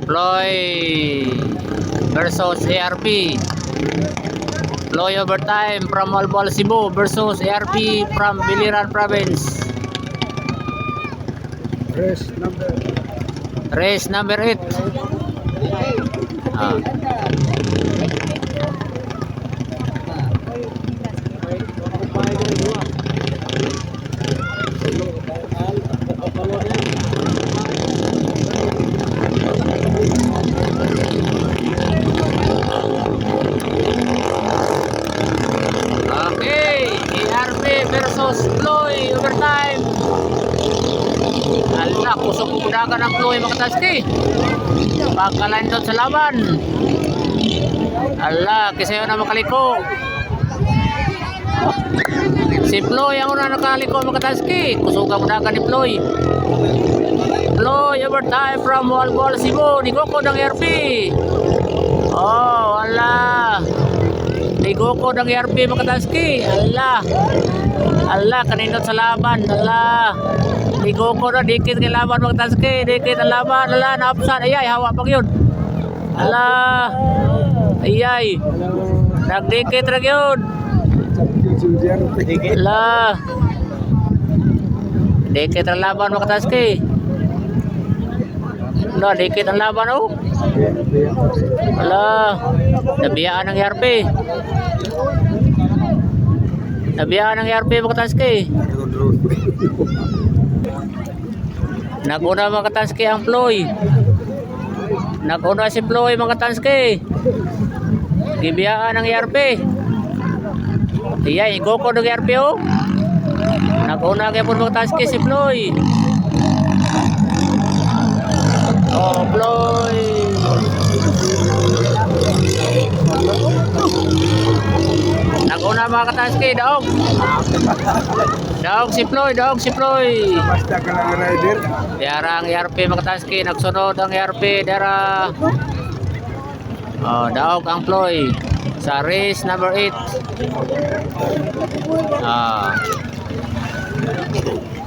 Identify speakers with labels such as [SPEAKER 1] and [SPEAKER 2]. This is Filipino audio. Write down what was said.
[SPEAKER 1] Ploy versus ARP. Ploy overtime from Albal Cebu versus ARP from Biliran Province. Race number 8. Okay, ARP versus Ploy overtime. Ala, kusog pudagan ang Ploy mga taski. Pagkalain doon sa laban. Ala, kisayo na makaliko. Si Ploy ang una nakaliko mga taski. Kusog ang pudagan ni Ploy. Ploy overtime from Albal Cebu. Nigoko ng ARP. Oh, ala. Nigoko ng ARP mga taski. Ala. Ala, kanindot sa laban. Ala. Nigoko na, dikit ng laban mga taski. Dikit ang laban. Ala, naapsan. Ayay, hawa pag yun. Ala. Ayay. Nagdikit rin yun. Ala. Dikit ang laban mga taski. Ala, dikit ang laban oh. Ala. Nabiyaan ng ARP. Nabiyaan ng ARP mga taski. Naguna mga taski ang Ploy. Naguna si Ploy mga taski. Gibiyaan ng ARP. Iya, igoko ng ARP oh. Naguna kaya po mga taski si Ploy. Oh, Ploy. Naguna mga kataski, daog. Daog si Ploy, daog si Ploy.
[SPEAKER 2] Basta ka lang rider.
[SPEAKER 1] Diara ang ARP mga kataski, nagsunod ang ARP, diara. Oh, daog ang Ploy sa race number 8.